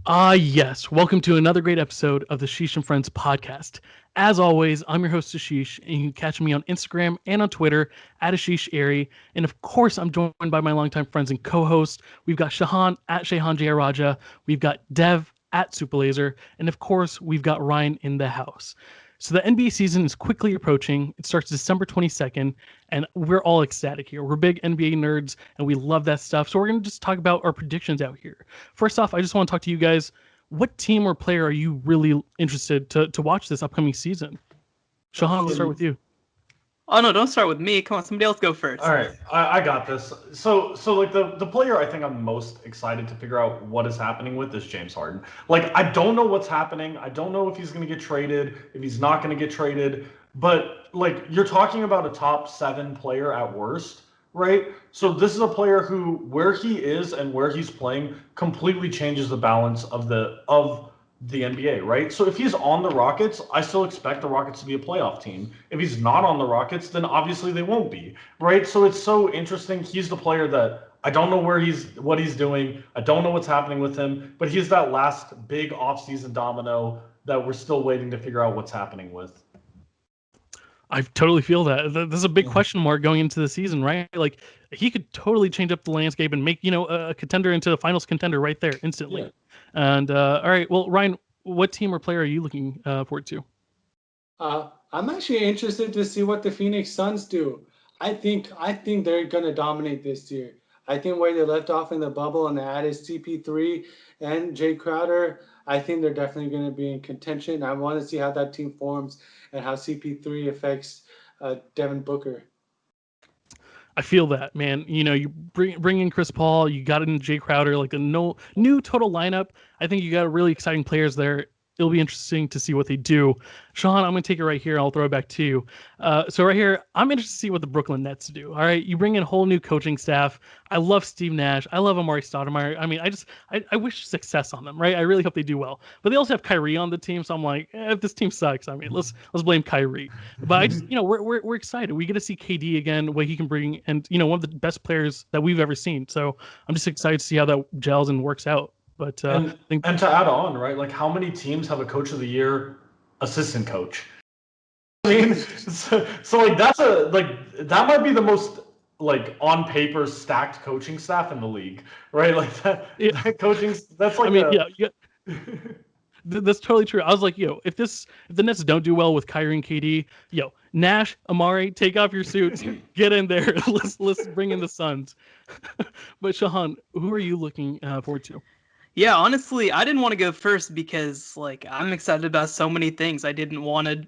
Yes. Welcome to another great episode of the Ashish and Friends podcast. As always, I'm your host, Ashish, and you can catch me on Instagram and on Twitter at Ashish Airy. And of course, I'm joined by my longtime friends and co-hosts. We've got Shahan at Shahan Jayaraja. We've got Dev at Superlaser. And of course, we've got Ryan in the house. So the NBA season is quickly approaching. It starts December 22nd, and we're all ecstatic here. We're big NBA nerds, and we love that stuff. So we're going to just talk about our predictions out here. First off, I just want to talk to you guys. What team or player are you really interested to watch this upcoming season? Shahan, let's start with you. Oh no, don't start with me. Come on, somebody else go first. All right, I got this. So like the player I think I'm most excited to figure out what is happening with is James Harden. Like I don't know what's happening. I don't know if he's going to get traded, if he's not going to get traded. But like you're talking about a top 7 player at worst, right? So this is a player who where he is and where he's playing completely changes the balance of the NBA, right? So if he's on the Rockets, I still expect the Rockets to be a playoff team. If he's not on the Rockets, then obviously they won't be, right? So it's so interesting. He's the player that I don't know what he's doing. I don't know what's happening with him, but he's that last big offseason domino that we're still waiting to figure out what's happening with. I totally feel that. There's a big question mark going into the season, right? Like he could totally change up the landscape and make, a contender into a finals contender right there instantly. Yeah. And all right, well, Ryan, what team or player are you looking forward to? I'm actually interested to see what the Phoenix Suns do. I think they're going to dominate this year. I think where they left off in the bubble and they added CP3 and Jay Crowder, I think they're definitely going to be in contention. I want to see how that team forms and how CP3 affects Devin Booker. I feel that, man. You bring in Chris Paul, you got in Jay Crowder, like a new total lineup. I think you got really exciting players there. It'll be interesting to see what they do. Sean, I'm going to take it right here. I'll throw it back to you. So right here, I'm interested to see what the Brooklyn Nets do. All right, you bring in a whole new coaching staff. I love Steve Nash. I love Amari Stoudemire. I mean, I wish success on them, right? I really hope they do well. But they also have Kyrie on the team, so I'm like, if this team sucks, I mean, let's blame Kyrie. But I just, we're excited. We get to see KD again, what he can bring, and one of the best players that we've ever seen. So I'm just excited to see how that gels and works out. But and to add on, right? Like how many teams have a coach of the year assistant coach? I mean, so like that might be the most like on paper stacked coaching staff in the league, right? Like that coaching. That's like that's totally true. I was like, if the Nets don't do well with Kyrie and KD, Nash, Amari, take off your suits, get in there. Let's bring in the Suns. But Shahan, who are you looking forward to? Yeah, honestly, I didn't want to go first because, I'm excited about so many things. I didn't want to,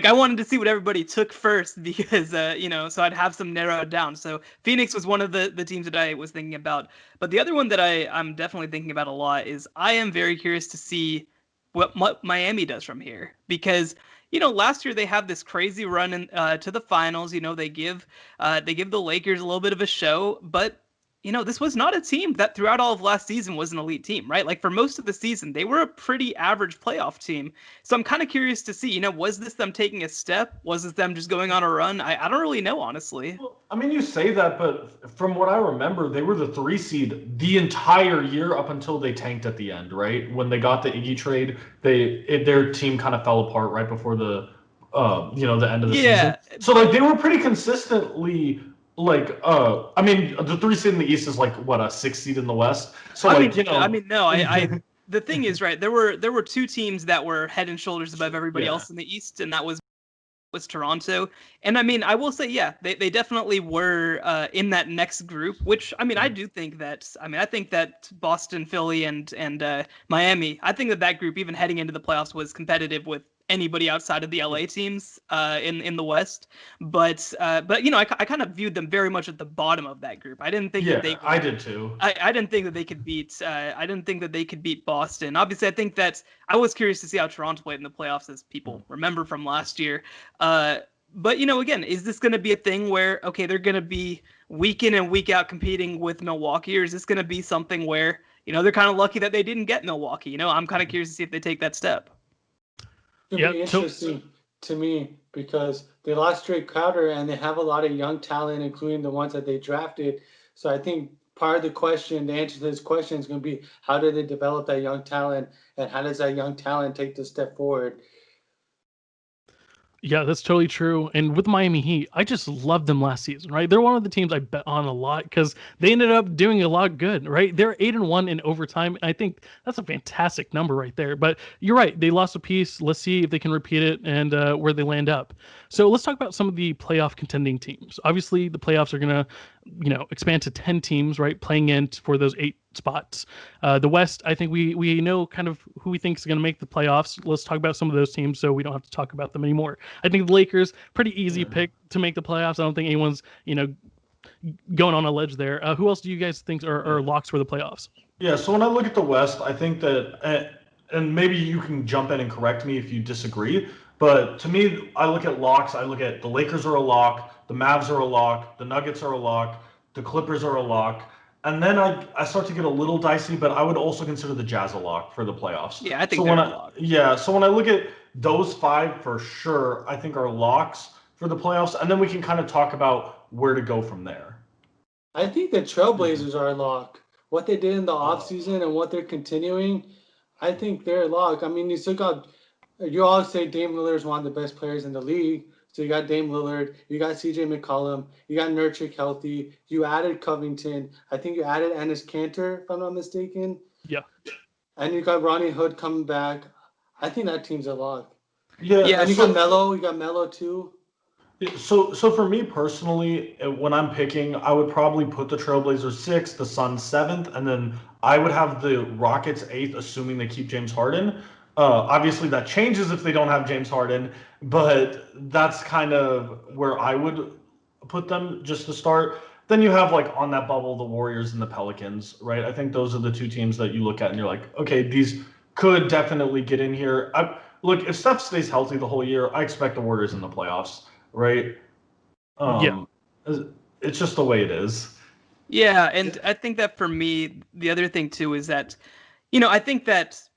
I wanted to see what everybody took first because, so I'd have some narrowed down. So Phoenix was one of the teams that I was thinking about. But the other one that I'm definitely thinking about a lot is I am very curious to see what Miami does from here because, last year they have this crazy run to the finals. They give the Lakers a little bit of a show, but this was not a team that throughout all of last season was an elite team, right? Like for most of the season, they were a pretty average playoff team. So I'm kind of curious to see, was this them taking a step? Was this them just going on a run? I don't really know, honestly. Well, I mean, you say that, but from what I remember, they were the 3 seed the entire year up until they tanked at the end, right? When they got the Iggy trade, their team kind of fell apart right before the end of the season. So they were pretty consistently. I mean, the 3 seed in the East is a 6 seed in the West. So the thing is, right, there were 2 teams that were head and shoulders above everybody else in the East, and that was Toronto. And I mean, I will say, they definitely were in that next group, which I mean, I think that Boston, Philly, and Miami, I think that group, even heading into the playoffs, was competitive with anybody outside of the LA teams in the West, but I kind of viewed them very much at the bottom of that group. I didn't think that they. I did too. I didn't think that they could beat. I didn't think that they could beat Boston. Obviously, I think that I was curious to see how Toronto played in the playoffs, as people remember from last year. But again, is this going to be a thing where they're going to be week in and week out competing with Milwaukee, or is this going to be something where they're kind of lucky that they didn't get Milwaukee? I'm kind of curious to see if they take that step. It'll be interesting to me because they lost Jay Crowder and they have a lot of young talent, including the ones that they drafted. So I think part of the question, the answer to this question is going to be how do they develop that young talent, and how does that young talent take the step forward? Yeah, that's totally true. And with Miami Heat, I just loved them last season, right? They're one of the teams I bet on a lot because they ended up doing a lot good, right? They're 8-1 in overtime. I think that's a fantastic number right there. But you're right, they lost a piece. Let's see if they can repeat it and where they land up. So let's talk about some of the playoff contending teams. Obviously, the playoffs are gonna, expand to 10 teams, right? Playing in for those 8 spots. The West, I think we know kind of who we think is going to make the playoffs. Let's talk about some of those teams so we don't have to talk about them anymore. I think the Lakers, pretty easy pick to make the playoffs. I don't think anyone's going on a ledge there. Who else do you guys think are locks for the playoffs? Yeah, so when I look at the West, I think that, and maybe you can jump in and correct me if you disagree, but to me, I look at locks. I look at the Lakers are a lock, the Mavs are a lock, the Nuggets are a lock, the Clippers are a lock, and then I start to get a little dicey, but I would also consider the Jazz a lock for the playoffs. Yeah, I think So they're when a lock. so when I look at those 5 for sure, I think are locks for the playoffs, and then we can kind of talk about where to go from there. I think the Trailblazers are a lock. What they did in the offseason and what they're continuing, I think they're a lock. I mean, you all say Dame Lillard is one of the best players in the league. So you got Dame Lillard, you got CJ McCollum, you got Nurkic healthy, you added Covington. I think you added Enes Kanter, if I'm not mistaken. Yeah. And you got Ronnie Hood coming back. I think that team's a lock. Yeah, And you got Melo too. So for me personally, when I'm picking, I would probably put the Trailblazers 6th, the Suns 7th, and then I would have the Rockets 8th, assuming they keep James Harden. Obviously, that changes if they don't have James Harden, but that's kind of where I would put them just to start. Then you have like on that bubble the Warriors and the Pelicans, right? I think those are the 2 teams that you look at and you're like, okay, these could definitely get in here. Look, if Steph stays healthy the whole year, I expect the Warriors in the playoffs. Right? Yeah. It's just the way it is. Yeah, and I think that for me, the other thing too is that, I think that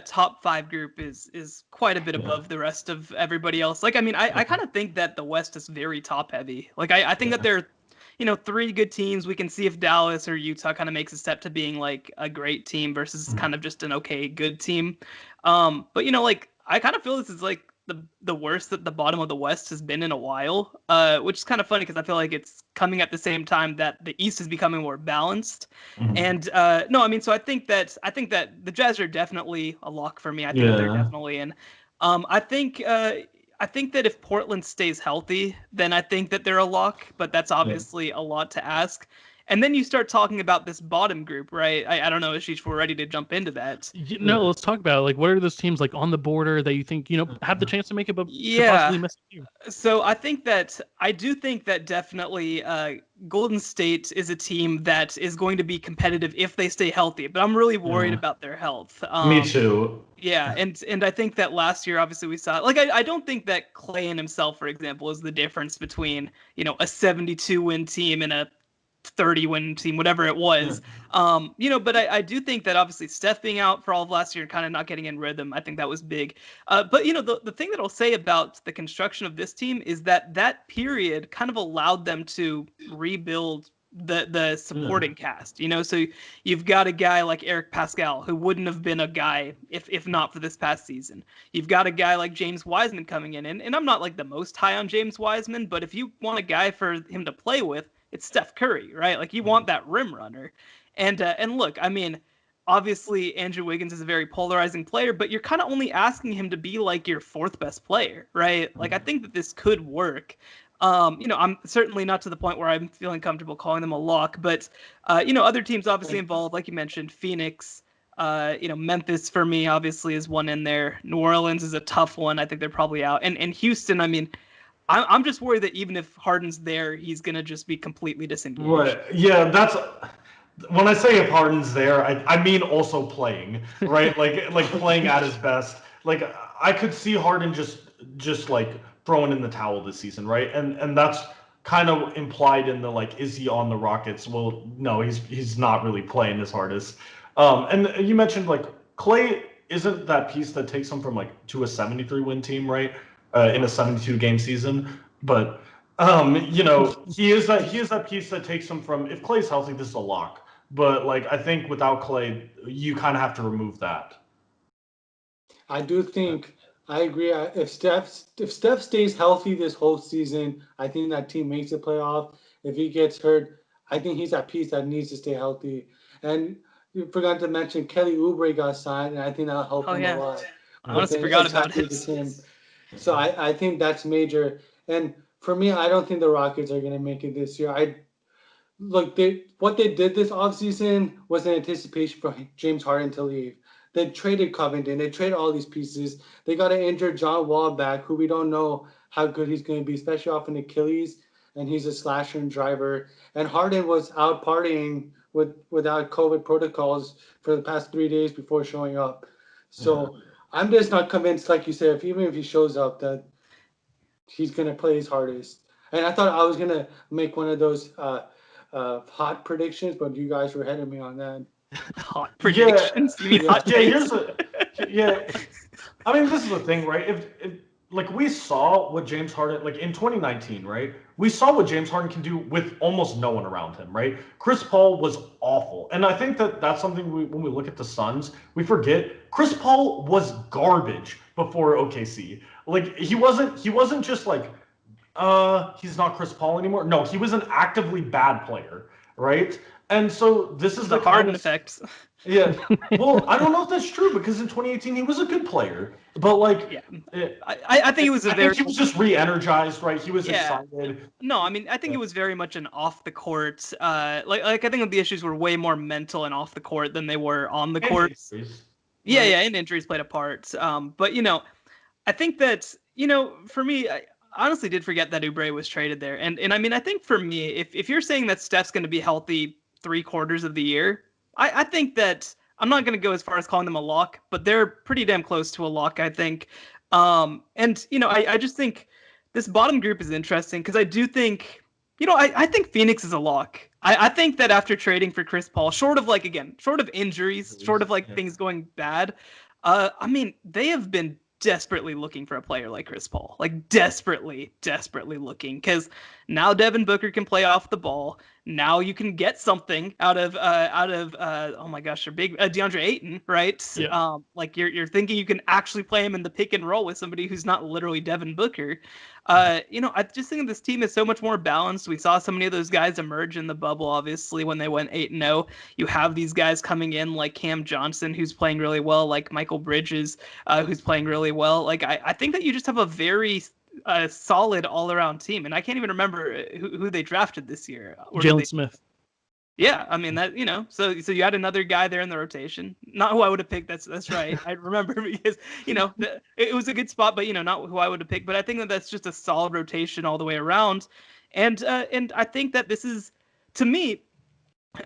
top 5 group is quite a bit above the rest of everybody else. Like, I mean, I kind of think that the West is very top heavy. Like, I think that there are, 3 good teams. We can see if Dallas or Utah kind of makes a step to being like a great team versus kind of just an okay, good team. But like, I kind of feel this is like the worst that the bottom of the West has been in a while, which is kind of funny because I feel like it's coming at the same time that the East is becoming more balanced. And no, I mean, so I think that the Jazz are definitely a lock for me. I think that they're definitely in. I think that if Portland stays healthy, then I think that they're a lock, but that's obviously a lot to ask. And then you start talking about this bottom group, right? I don't know, Ashish, if we're ready to jump into that. No, let's talk about it. Like, what are those teams like on the border that you think have the chance to make it, but could possibly miss you? So I do think that definitely Golden State is a team that is going to be competitive if they stay healthy, but I'm really worried about their health. Me too. Yeah, and I think that last year, obviously, we saw like I don't think that Clay in himself, for example, is the difference between a 72-win team and a 30-win team, whatever it was. But I do think that obviously Steph being out for all of last year and kind of not getting in rhythm, I think that was big. But the thing that I'll say about the construction of this team is that period kind of allowed them to rebuild the supporting cast. So you've got a guy like Eric Pascal who wouldn't have been a guy if not for this past season. You've got a guy like James Wiseman coming in, and I'm not like the most high on James Wiseman, but if you want a guy for him to play with, it's Steph Curry, right? Like you want that rim runner. And look, I mean, obviously Andrew Wiggins is a very polarizing player, but you're kind of only asking him to be like your 4th best player, right? Like I think that this could work. I'm certainly not to the point where I'm feeling comfortable calling them a lock, but other teams obviously involved, like you mentioned, Phoenix, Memphis for me obviously is one in there. New Orleans is a tough one. I think they're probably out. And Houston, I mean, I'm just worried that even if Harden's there, he's going to just be completely disengaged. Right. Yeah, that's when I say if Harden's there, I mean also playing, right? like playing at his best. Like I could see Harden just like throwing in the towel this season, right? And that's kind of implied in the like, is he on the Rockets? Well, no, he's not really playing his hardest. And you mentioned like Clay isn't that piece that takes him from like to a 73-win team, right? In a 72-game season, but he is that piece that takes him from, if Clay's healthy, this is a lock. But like I think without Clay, you kind of have to remove that. I do think I agree. If Steph stays healthy this whole season, I think that team makes the playoff. If he gets hurt, I think he's that piece that needs to stay healthy. And you forgot to mention Kelly Oubre got signed, and I think that'll help him a lot. I honestly forgot about it. So I think that's major. And for me, I don't think the Rockets are going to make it this year. What they did this offseason was in anticipation for James Harden to leave. They traded Covington. They traded all these pieces. They got an injured John Wall back, who we don't know how good he's going to be, especially off an Achilles, and he's a slasher and driver. And Harden was out partying without COVID protocols for the past 3 days before showing up. So I'm just not convinced, like you said, even if he shows up, that he's going to play his hardest. And I thought I was going to make one of those hot predictions, but you guys were ahead of me on that. Hot predictions? Yeah. You mean hot takes? I mean, this is the thing, right? If like we saw what James Harden, like in 2019, right? We saw what James Harden can do with almost no one around him, right? Chris Paul was awful. And I think that's something when we look at the Suns, we forget Chris Paul was garbage before OKC. Like he wasn't just like he's not Chris Paul anymore. No, he was an actively bad player, right? And so this is the Harden effect. Yeah. Well, I don't know if that's true because in 2018 he was a good player, but like, I think it was I think he was just re-energized, right? He was excited. No, I mean, I think it was very much an off the court. Like I think the issues were way more mental and off the court than they were on the court. And injuries played a part. But I think that for me, I honestly did forget that Oubre was traded there, and I mean, I think for me, if you're saying that Steph's going to be healthy 3/4 of the year, I think that I'm not going to go as far as calling them a lock, but they're pretty damn close to a lock, I think. I just think this bottom group is interesting because I do think, I think Phoenix is a lock. I think that after trading for Chris Paul, short of injuries, short of things going bad, I mean, they have been desperately looking for a player like Chris Paul, like desperately looking, because now Devin Booker can play off the ball. Now you can get something out of oh my gosh, your big DeAndre Ayton, right? Yeah. Like you're thinking you can actually play him in the pick and roll with somebody who's not literally Devin Booker. I just think this team is so much more balanced. We saw so many of those guys emerge in the bubble, obviously, when they went 8-0. You have these guys coming in like Cam Johnson, who's playing really well, like Michael Bridges, who's playing really well. Like I think that you just have a very solid all-around team, and I can't even remember who they drafted this year. Jalen Smith. Yeah, I mean that, so you had another guy there in the rotation. Not who I would have picked. That's right. I remember because it was a good spot, but not who I would have picked. But I think that's just a solid rotation all the way around, and I think that this is, to me,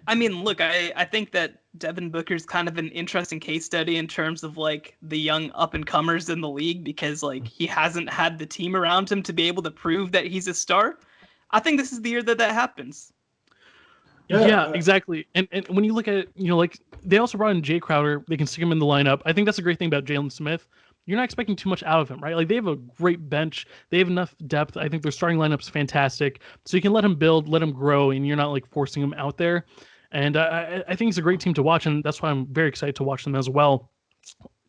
I mean, look, I think that Devin Booker's kind of an interesting case study in terms of like the young up and comers in the league, because like he hasn't had the team around him to be able to prove that he's a star. I think this is the year that happens. Yeah, exactly. And when you look at it, like they also brought in Jay Crowder. They can stick him in the lineup. I think that's a great thing about Jalen Smith. You're not expecting too much out of him, right? Like they have a great bench. They have enough depth. I think their starting lineup's fantastic. So you can let him build, let him grow, and you're not like forcing him out there. And I think it's a great team to watch, and that's why I'm very excited to watch them as well.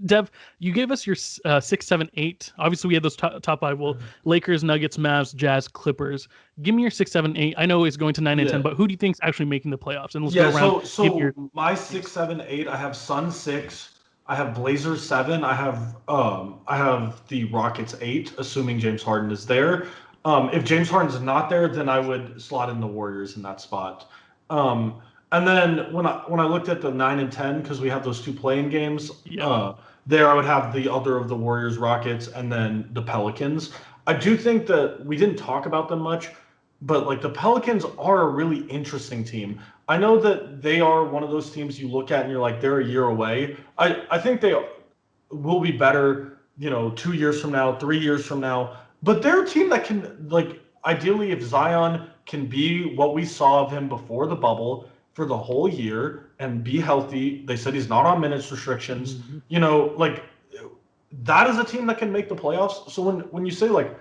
Dev, you gave us your 6, 7, 8. Obviously, we had those top 5. Well, Lakers, Nuggets, Mavs, Jazz, Clippers. Give me your 6, 7, 8. I know it's going to 9 and 10, but who do you think is actually making the playoffs? And let's go around. So my 6, 7, 8. I have Suns 6. I have Blazers 7. I have the Rockets 8, assuming James Harden is there. If James Harden's not there, then I would slot in the Warriors in that spot. And then when I looked at the 9 and 10, because we have those 2 play-in games, there I would have the other of the Warriors, Rockets, and then the Pelicans. I do think that we didn't talk about them much, but like the Pelicans are a really interesting team. I know that they are one of those teams you look at and you're like, they're a year away. I think they will be better, 2 years from now, 3 years from now. But they're a team that can, like, ideally, if Zion can be what we saw of him before the bubble for the whole year and be healthy. They said he's not on minutes restrictions. Mm-hmm. Like that is a team that can make the playoffs. So when you say like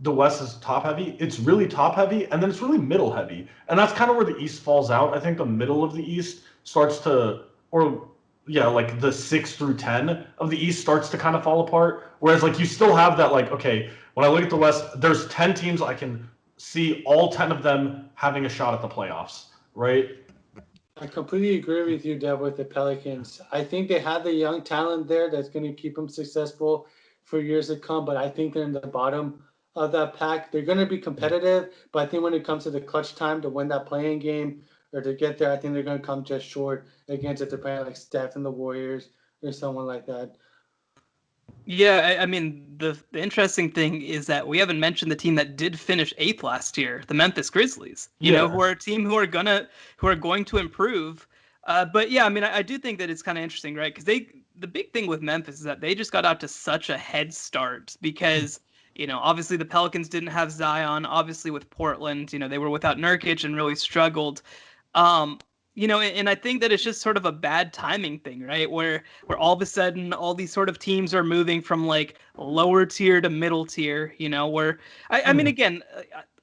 the West is top heavy. It's really top heavy, and then it's really middle heavy, and that's kind of where the East falls out. I think the middle of the East starts to, or yeah, like the 6 through 10 of the East starts to kind of fall apart. Whereas like you still have that like, okay, when I look at the West, there's 10 teams I can see all 10 of them having a shot at the playoffs, right? I completely agree with you, Deb, with the Pelicans. I think they have the young talent there that's going to keep them successful for years to come, but I think they're in the bottom of that pack. They're going to be competitive, but I think when it comes to the clutch time to win that playing game or to get there, I think they're going to come just short against if they're playing like Steph and the Warriors or someone like that. Yeah, I mean, the interesting thing is that we haven't mentioned the team that did finish 8th last year, the Memphis Grizzlies. You know, who are a team who are going to improve. But yeah, I mean, I do think that it's kind of interesting, right? Because the big thing with Memphis is that they just got out to such a head start because, you know, obviously the Pelicans didn't have Zion. Obviously with Portland, you know, they were without Nurkic and really struggled. You know, and I think that it's just sort of a bad timing thing, right? Where all of a sudden all these sort of teams are moving from like lower tier to middle tier, you know, where I mean, again,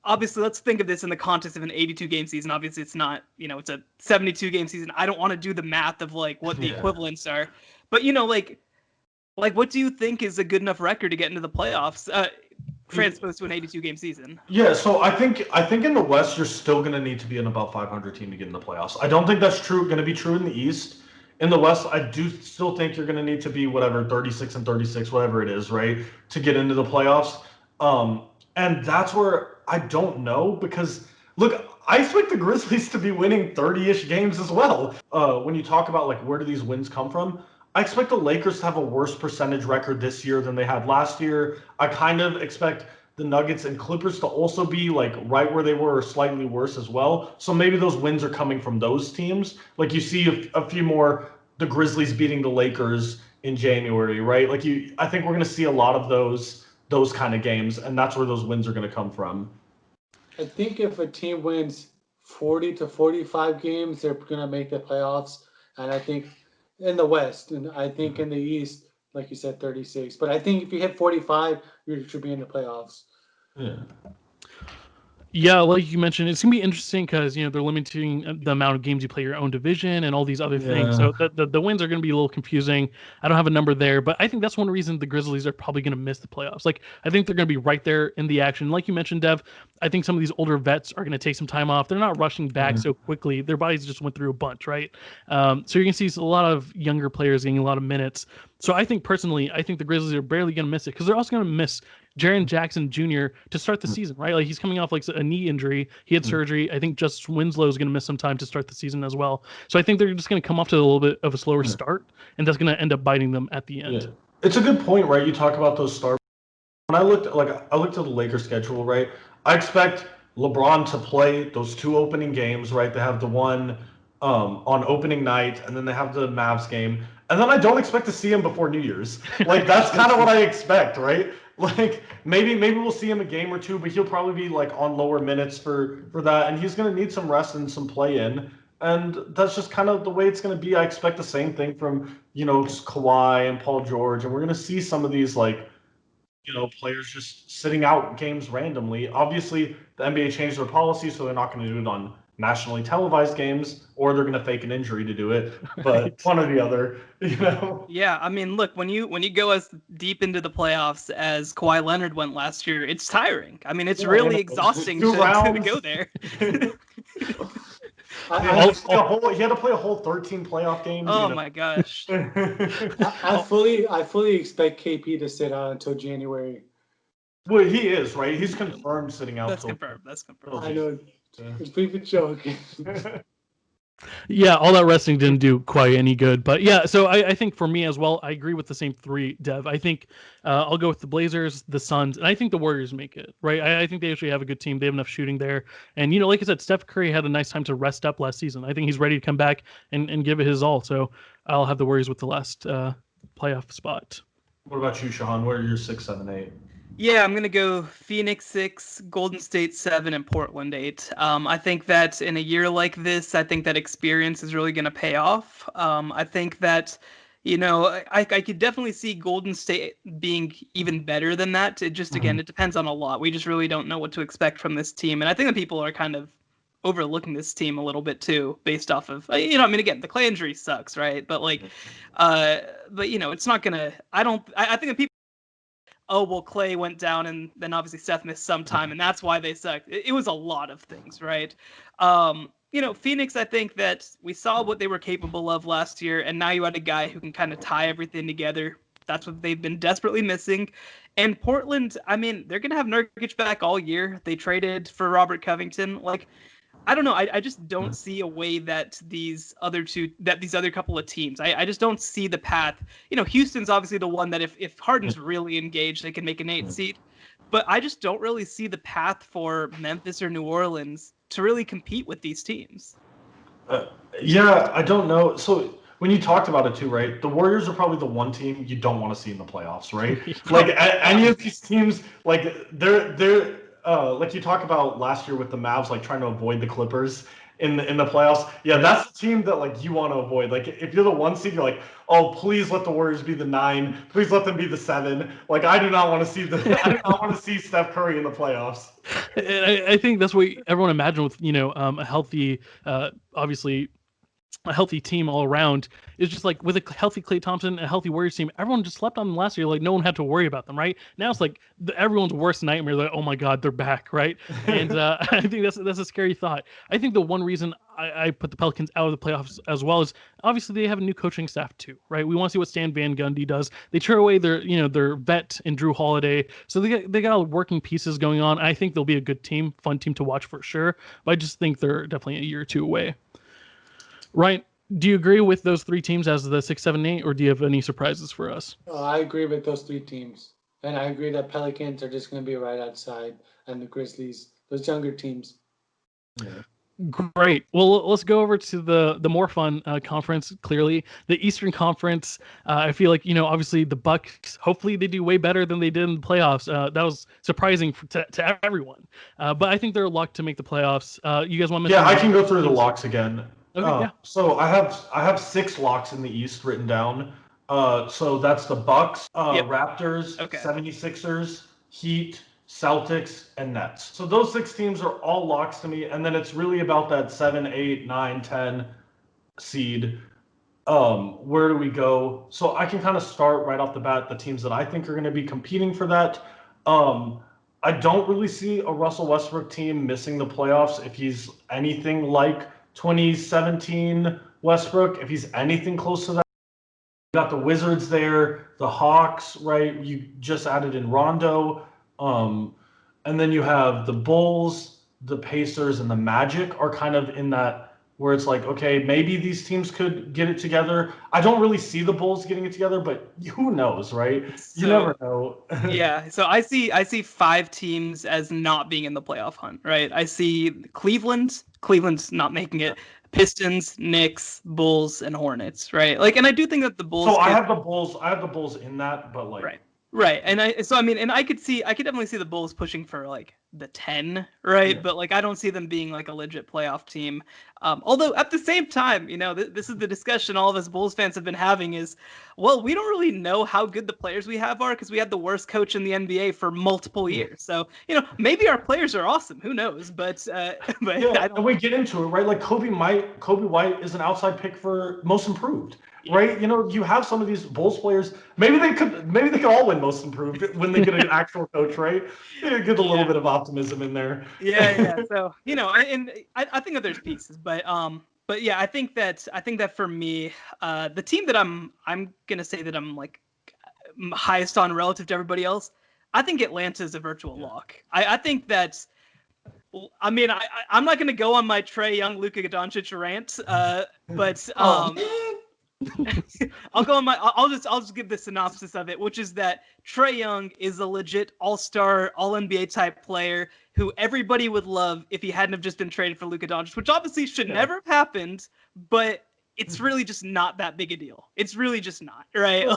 obviously let's think of this in the context of an 82 game season. Obviously it's not, you know, it's a 72 game season. I don't want to do the math of like what the equivalents are, but you know, like what do you think is a good enough record to get into the playoffs? Transposed to an 82 game season. Yeah, so I think in the West you're still going to need to be an above 500 team to get in the playoffs. I don't think that's going to be true in the East. In the West, I do still think you're going to need to be whatever 36 and 36, whatever it is, right, to get into the playoffs. And that's where I don't know because look, I expect the Grizzlies to be winning 30-ish games as well. When you talk about like where do these wins come from, I expect the Lakers to have a worse percentage record this year than they had last year. I kind of expect the Nuggets and Clippers to also be like right where they were or slightly worse as well. So maybe those wins are coming from those teams. Like you see a few more, the Grizzlies beating the Lakers in January, right? Like I think we're going to see a lot of those kind of games, and that's where those wins are going to come from. I think if a team wins 40 to 45 games, they're going to make the playoffs. And I think in the West, and I think in the East, like you said, 36. But I think if you hit 45, you should be in the playoffs. Yeah. Yeah, like you mentioned, it's gonna be interesting because they're limiting the amount of games you play your own division and all these other things. So the wins are gonna be a little confusing. I don't have a number there, but I think that's one reason the Grizzlies are probably gonna miss the playoffs. Like I think they're gonna be right there in the action. Like you mentioned, Dev, I think some of these older vets are gonna take some time off. They're not rushing back so quickly. Their bodies just went through a bunch, right? So you're gonna see a lot of younger players getting a lot of minutes. So I think personally, the Grizzlies are barely gonna miss it because they're also gonna miss Jaren Jackson Jr. to start the season, right? Like he's coming off like a knee injury. He had surgery. I think Justice Winslow is going to miss some time to start the season as well. So I think they're just going to come off to a little bit of a slower start, and that's going to end up biting them at the end. Yeah. It's a good point, right? You talk about those stars. When I looked at the Lakers schedule, right? I expect LeBron to play those 2 opening games, right? They have the one on opening night, and then they have the Mavs game. And then I don't expect to see him before New Year's. Like that's kind of what I expect, right? Like maybe we'll see him a game or two, but he'll probably be like on lower minutes for that, and he's going to need some rest and some play in, and that's just kind of the way it's going to be. I expect the same thing from Kawhi and Paul George, and we're going to see some of these like players just sitting out games randomly. Obviously, the NBA changed their policy, so they're not going to do it on nationally televised games, or they're going to fake an injury to do it. But one or the other, Yeah, I mean, look, when you go as deep into the playoffs as Kawhi Leonard went last year, it's tiring. I mean, it's really exhausting to go there. He had to play a whole 13 playoff games. Oh my gosh! I fully expect KP to sit out until January. Well, he is, right? He's confirmed sitting out. That's confirmed. I know. It's pretty joke. Yeah, all that resting didn't do quite any good. But yeah, so I think for me as well, I agree with the same 3, Dev. I think I'll go with the Blazers, the Suns, and I think the Warriors make it, right? I think they actually have a good team. They have enough shooting there. And, like I said, Steph Curry had a nice time to rest up last season. I think he's ready to come back and give it his all. So I'll have the Warriors with the last playoff spot. What about you, Shahan? What are your 6, 7, 8? Yeah, I'm going to go Phoenix 6, Golden State 7, and Portland 8. I think that in a year like this, I think that experience is really going to pay off. I think that, I could definitely see Golden State being even better than that. It just, again, it depends on a lot. We just really don't know what to expect from this team. And I think that people are kind of overlooking this team a little bit too, based off of, again, the Clay injury sucks, right? But it's not gonna, I think that people, oh, well, Clay went down and then obviously Seth missed some time and that's why they sucked. It was a lot of things, right? Phoenix, I think that we saw what they were capable of last year, and now you had a guy who can kind of tie everything together. That's what they've been desperately missing. And Portland, I mean, they're going to have Nurkic back all year. They traded for Robert Covington. I don't know. I just don't see a way that these other couple of teams, I just don't see the path. Houston's obviously the one that if Harden's really engaged, they can make an 8 seed. But I just don't really see the path for Memphis or New Orleans to really compete with these teams. Yeah, I don't know. So when you talked about it too, right? The Warriors are probably the one team you don't want to see in the playoffs, right? Any of these teams, they're like you talked about last year with the Mavs, trying to avoid the Clippers in the playoffs. Yeah, that's the team that you want to avoid. If you're the 1 seed, you're like, oh, please let the Warriors be the 9. Please let them be the 7. I do not want to see I do not want to see Steph Curry in the playoffs. I think that's what everyone imagined with a healthy, obviously a healthy team all around. Is just with a healthy Klay Thompson, a healthy Warriors team, everyone just slept on them last year. No one had to worry about them, right? Now it's everyone's worst nightmare. Oh my God, they're back, right? And I think that's a scary thought. I think the one reason I put the Pelicans out of the playoffs as well is obviously they have a new coaching staff too, right? We want to see what Stan Van Gundy does. They turn away their vet in Drew Holiday, so they got working pieces going on. I think they'll be a good team, fun team to watch for sure. But I just think they're definitely a year or two away. Ryan, do you agree with those 3 teams as the 6, 7, 8, or do you have any surprises for us? I agree with those 3 teams. And I agree that Pelicans are just going to be right outside, and the Grizzlies, those younger teams. Yeah. Great. Well, let's go over to the more fun conference, clearly. The Eastern Conference, I feel obviously the Bucks, hopefully they do way better than they did in the playoffs. That was surprising to everyone. But I think they're locked to make the playoffs. You guys want to mention? Yeah, I can go through the locks again. Okay, yeah. So I have 6 locks in the East written down. So that's the Bucks, Raptors, 76ers, Heat, Celtics, and Nets. So those 6 teams are all locks to me, and then it's really about that 7, 8, 9, 10 seed. Where do we go? So I can kind of start right off the bat the teams that I think are going to be competing for that. I don't really see a Russell Westbrook team missing the playoffs if he's anything like 2017 Westbrook, if he's anything close to that. You got the Wizards there, the Hawks, right? You just added in Rondo. And then you have the Bulls, the Pacers, and the Magic are kind of in that where it's okay, maybe these teams could get it together. I don't really see the Bulls getting it together, but who knows, right? You never know. Yeah, so I see 5 teams as not being in the playoff hunt, right? I see Cleveland's not making it. Pistons, Knicks, Bulls, and Hornets, right? And I do think that the Bulls. So I have the Bulls in that, but Right. And I could definitely see the Bulls pushing for the 10, right? Yeah. But I don't see them being a legit playoff team. Although at the same time, this is the discussion all of us Bulls fans have been having is, well, we don't really know how good the players we have are because we had the worst coach in the NBA for multiple years. So, maybe our players are awesome. Who knows? But yeah, and we get into it, right? Kobe White is an outside pick for most improved. Right, you have some of these Bulls players. Maybe they could all win most improved when they get an actual coach, right? Get a little bit of optimism in there. Yeah. So and I think that there's pieces, but yeah, I think that for me, the team that I'm gonna say that I'm highest on relative to everybody else, I think Atlanta is a virtual lock. I think that. I mean, I'm not gonna go on my Trae Young, Luka Doncic rant, but I'll just give the synopsis of it, which is that Trae Young is a legit all-star, all-NBA type player who everybody would love if he hadn't have just been traded for Luka Doncic, which obviously should never have happened, but it's really just not that big a deal. It's really just not, right?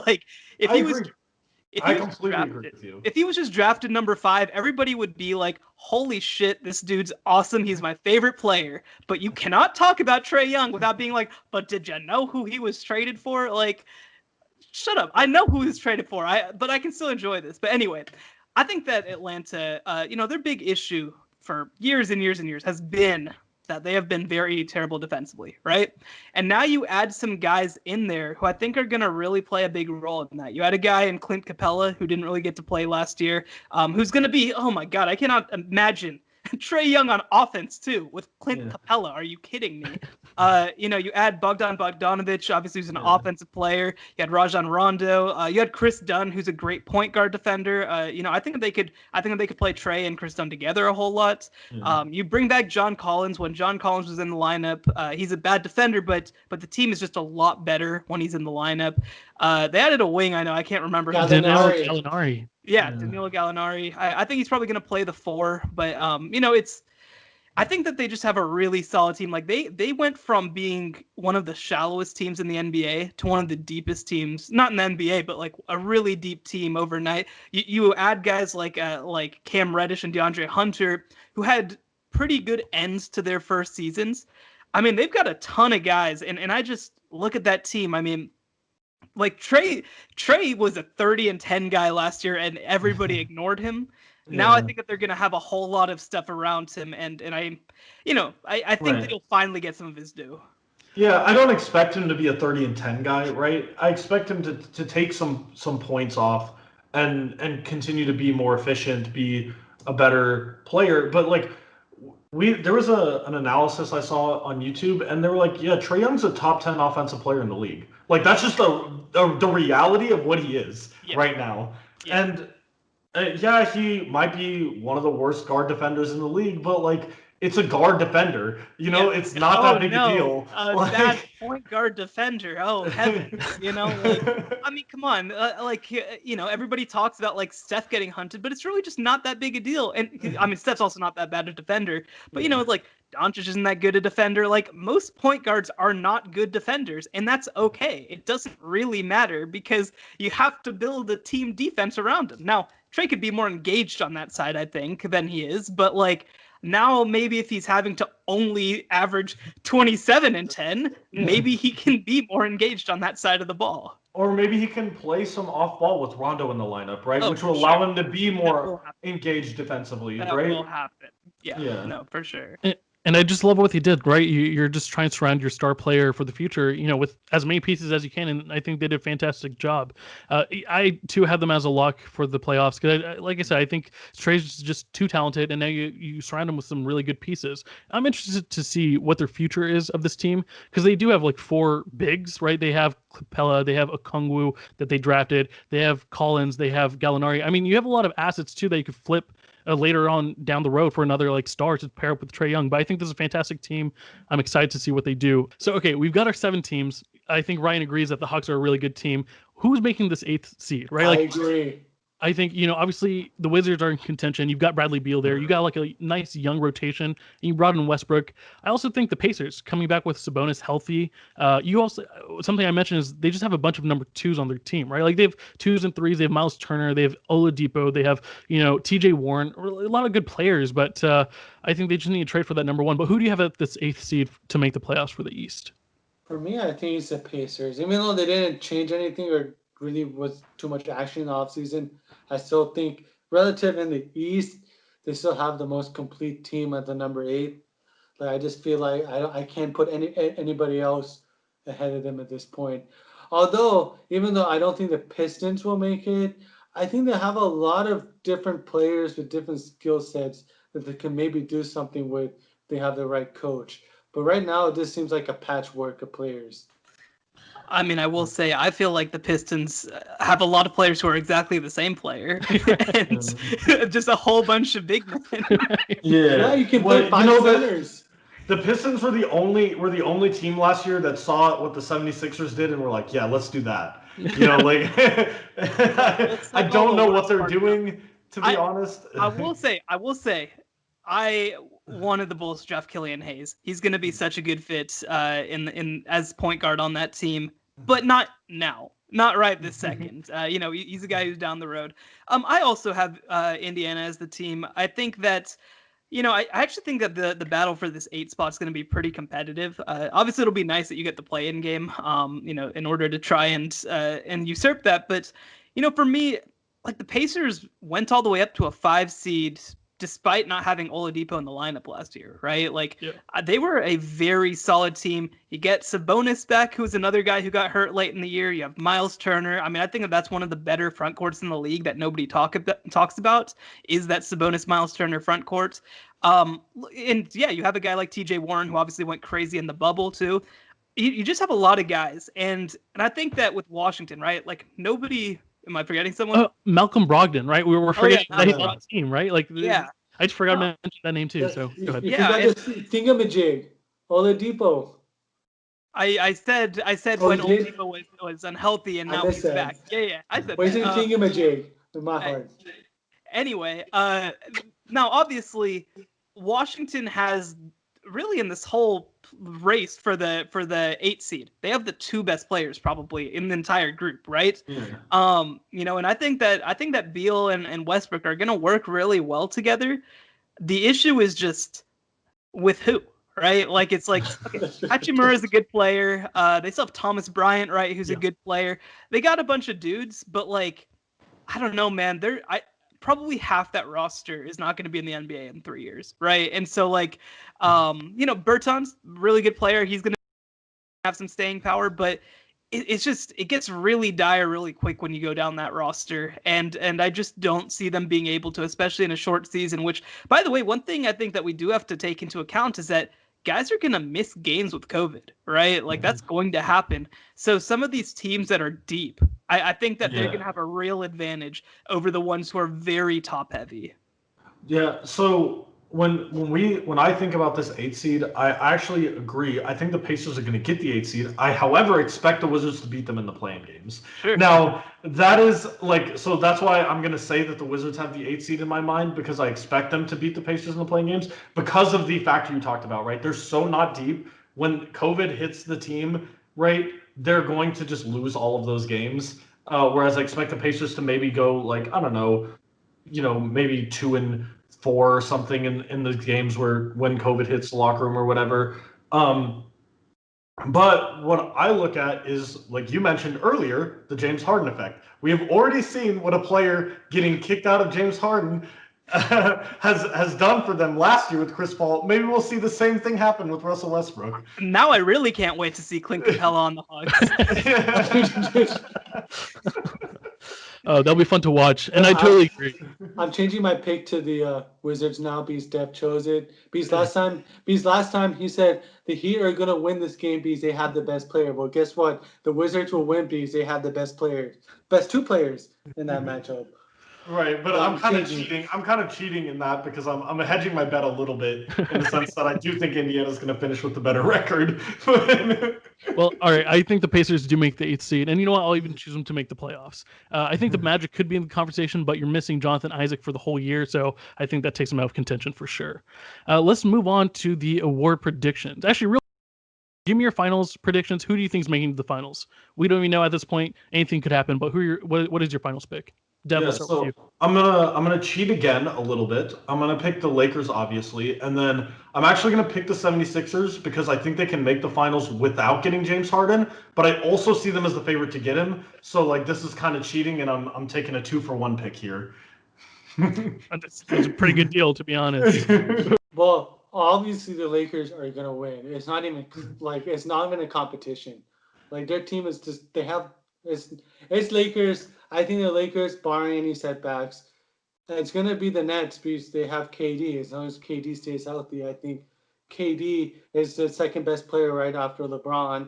If he was I completely agree with you. If he was just drafted number 5, everybody would be like, holy shit, this dude's awesome. He's my favorite player. But you cannot talk about Trae Young without being like, but did you know who he was traded for? shut up. I know who he's traded for. But I can still enjoy this. But anyway, I think that Atlanta, their big issue for years and years and years has been that they have been very terrible defensively, right? And now you add some guys in there who I think are going to really play a big role in that. You had a guy in Clint Capella who didn't really get to play last year, who's going to be, oh my God, I cannot imagine Trae Young on offense too with Clint Capella. Are you kidding me? You add Bogdan Bogdanovic, obviously who's an offensive player. You had Rajon Rondo. You had Chris Dunn, who's a great point guard defender. I think they could play Trae and Chris Dunn together a whole lot. You bring back John Collins. When John Collins was in the lineup, he's a bad defender, but the team is just a lot better when he's in the lineup. They added a wing. I know I can't remember. Danilo Gallinari. Yeah, Danilo Gallinari. I think he's probably going to play the 4, but I think that they just have a really solid team. Like they went from being one of the shallowest teams in the NBA to one of the deepest teams, not in the NBA, but like a really deep team overnight. You add guys like Cam Reddish and DeAndre Hunter, who had pretty good ends to their first seasons. I mean, they've got a ton of guys, and I just look at that team. I mean, like Trae was a 30-10 guy last year, and everybody ignored him. Now I think that they're going to have a whole lot of stuff around him, and I think that he'll finally get some of his due. Yeah, I don't expect him to be a 30-10 guy, right? I expect him to take some points off and continue to be more efficient, be a better player. But like there was an analysis I saw on YouTube, and they were like, yeah, Trae Young's a top 10 offensive player in the league. Like that's just the reality of what he is right now. Yeah. And he might be one of the worst guard defenders in the league, but like it's a guard defender. It's not that big a deal. That point guard defender. Oh heaven! I mean, come on. Everybody talks about like Steph getting hunted, but it's really just not that big a deal. And I mean, Steph's also not that bad a defender, but like Doncic isn't that good a defender. Like most point guards are not good defenders, and that's okay. It doesn't really matter because you have to build a team defense around him. Now, Trae could be more engaged on that side, I think, than he is, but like now maybe if he's having to only average 27 and 10, maybe he can be more engaged on that side of the ball. Or maybe he can play some off ball with Rondo in the lineup, right? Which will allow him to be more engaged defensively, that right? That will happen. Yeah, no, for sure. And I just love what he did, right? You're just trying to surround your star player for the future, with as many pieces as you can, and I think they did a fantastic job. I, too, had them as a lock for the playoffs because, like I said, I think Trae's just too talented, and now you surround him with some really good pieces. I'm interested to see what their future is of this team because they do have, like, 4 bigs, right? They have Capella, they have Okongwu that they drafted, they have Collins, they have Gallinari. I mean, you have a lot of assets, too, that you could flip later on down the road for another like star to pair up with Trae Young. But I think this is a fantastic team. I'm excited to see what they do. So, okay, we've got our 7 teams. I think Ryan agrees that the Hawks are a really good team. Who's making this 8th seed, right? I agree. I think, obviously the Wizards are in contention. You've got Bradley Beal there. You got like a nice young rotation, and you brought in Westbrook. I also think the Pacers coming back with Sabonis healthy. You also, something I mentioned is they just have a bunch of number 2s on their team, right? Like they have 2s and 3s. They have Miles Turner. They have Oladipo. They have, TJ Warren, a lot of good players, but I think they just need to trade for that number 1. But who do you have at this 8th seed to make the playoffs for the East? For me, I think it's the Pacers. Even though they didn't change anything or really was too much action in the offseason, I still think relative in the East, they still have the most complete team at the number 8. Like I just feel like I can't put anybody else ahead of them at this point. Although, even though I don't think the Pistons will make it, I think they have a lot of different players with different skill sets that they can maybe do something with if they have the right coach. But right now, this seems like a patchwork of players. I mean, I will say, I feel like the Pistons have a lot of players who are exactly the same player, and just a whole bunch of big men. Yeah, you can play 5 centers. The Pistons were the only team last year that saw what the 76ers did and were like, yeah, let's do that. I don't know what they're doing, to be honest. I will say, I wanted the Bulls to draft Killian Hayes. He's going to be such a good fit in as point guard on that team, but not now, not right this second. He's a guy who's down the road. I also have Indiana as the team. I think that I actually think that the battle for this 8 spot is going to be pretty competitive. Obviously, it'll be nice that you get the play-in game, in order to try and usurp that. But, for me, like the Pacers went all the way up to a 5 seed despite not having Oladipo in the lineup last year, right? Like Yeah. they were a very solid team. You get Sabonis back, who's another guy who got hurt late in the year. You have Miles Turner. I mean, I think that's one of the better front courts in the league that nobody talks about is that Sabonis Miles Turner front court. And yeah, you have a guy like TJ Warren who obviously went crazy in the bubble too. You just have a lot of guys, and I think that with Washington, right? Like nobody. Am I forgetting someone? Malcolm Brogdon, right? We were forgetting that he's Malcolm on the team, right? Like, Yeah. I just forgot to No. mention that name too. So go ahead. You Yeah, forgot to thingamajig, Oladipo. I said Oh, when you did? Oladipo was unhealthy and I now missed he's that. back. Yeah, I said Where's that. the thingamajig in my Hey, heart? Anyway, now obviously Washington has really in this whole race for the 8 seed. They have the 2 best players probably in the entire group, right? Yeah. And I think that Beal and Westbrook are going to work really well together. The issue is just with who, right? Like it's like okay, Hachimura is a good player. They still have Thomas Bryant, right, who's a good player. They got a bunch of dudes, but like I don't know, man. Probably half that roster is not going to be in the NBA in 3 years, right? And so like, Berton's really good player. He's going to have some staying power, but it gets really dire really quick when you go down that roster, and I just don't see them being able to, especially in a short season. Which, by the way, one thing I think that we do have to take into account is that guys are going to miss games with COVID, right? Like that's going to happen. So some of these teams that are deep, I think that they're going to have a real advantage over the ones who are very top heavy. Yeah, so when I think about this 8 seed, I actually agree. I think the Pacers are going to get the 8 seed. I, however, expect the Wizards to beat them in the play-in games. Sure. Now, that is so that's why I'm going to say that the Wizards have the 8 seed in my mind, because I expect them to beat the Pacers in the play-in games because of the factor you talked about, right? They're so not deep. When COVID hits the team, right, they're going to just lose all of those games. Whereas I expect the Pacers to maybe go like, I don't know, maybe 2-4 or something in the games when COVID hits the locker room or whatever. But what I look at is, like you mentioned earlier, the James Harden effect. We have already seen what a player getting kicked out of James Harden has done for them last year with Chris Paul. Maybe we'll see the same thing happen with Russell Westbrook. Now I really can't wait to see Clint Capella on the Hawks. Oh, that'll be fun to watch, and I totally agree. I'm changing my pick to the Wizards now because Steph chose it. Because last time he said the Heat are gonna win this game because they have the best player. Well, guess what? The Wizards will win because they have the best 2 players in that matchup. Right, but I'm kind of cheating. I'm kind of cheating in that because I'm hedging my bet a little bit in the sense that I do think Indiana's going to finish with the better record. Well, all right. I think the Pacers do make the 8th seed, and you know what? I'll even choose them to make the playoffs. I think the Magic could be in the conversation, but you're missing Jonathan Isaac for the whole year, so I think that takes them out of contention for sure. Let's move on to the award predictions. Actually, give me your finals predictions. Who do you think is making the finals? We don't even know at this point. Anything could happen, but what is your finals pick? Dev, Yeah, let's start with you. I'm gonna cheat again a little bit. I'm gonna pick the Lakers, obviously, and then I'm actually gonna pick the 76ers because I think they can make the finals without getting James Harden, but I also see them as the favorite to get him. So like this is kind of cheating, and I'm taking a 2-for-1 pick here. That's a pretty good deal, to be honest. Well, obviously the Lakers are gonna win. It's not even a competition. Like their team is just it's Lakers. I think the Lakers, barring any setbacks, it's gonna be the Nets because they have KD. As long as KD stays healthy, I think KD is the second best player right after LeBron.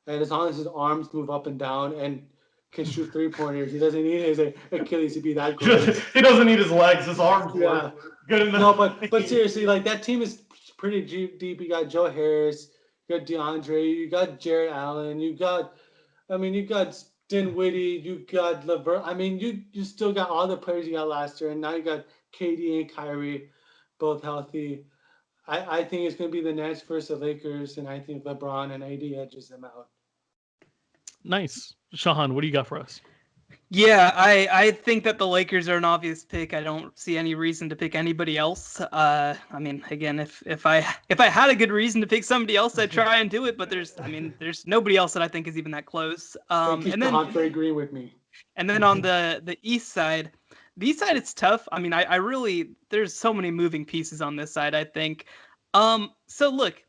And as long as his arms move up and down and can shoot 3-pointers, he doesn't need his Achilles to be that good. He doesn't need his legs; his arms work good enough. No, but seriously, like that team is pretty deep. You got Joe Harris, you got DeAndre, you got Jared Allen, you got Dinwiddie, you got LeVert. I mean, you still got all the players you got last year, and now you got KD and Kyrie, both healthy. I think it's going to be the Nets versus the Lakers, and I think LeBron and AD edges them out. Nice. Shahan, what do you got for us? Yeah, I think that the Lakers are an obvious pick. I don't see any reason to pick anybody else. I mean, again, if I had a good reason to pick somebody else, I'd try and do it. But there's nobody else that I think is even that close. Thank you, Shahan, for agreeing with me. And then on the east side it's tough. I mean, I really there's so many moving pieces on this side, I think. So look,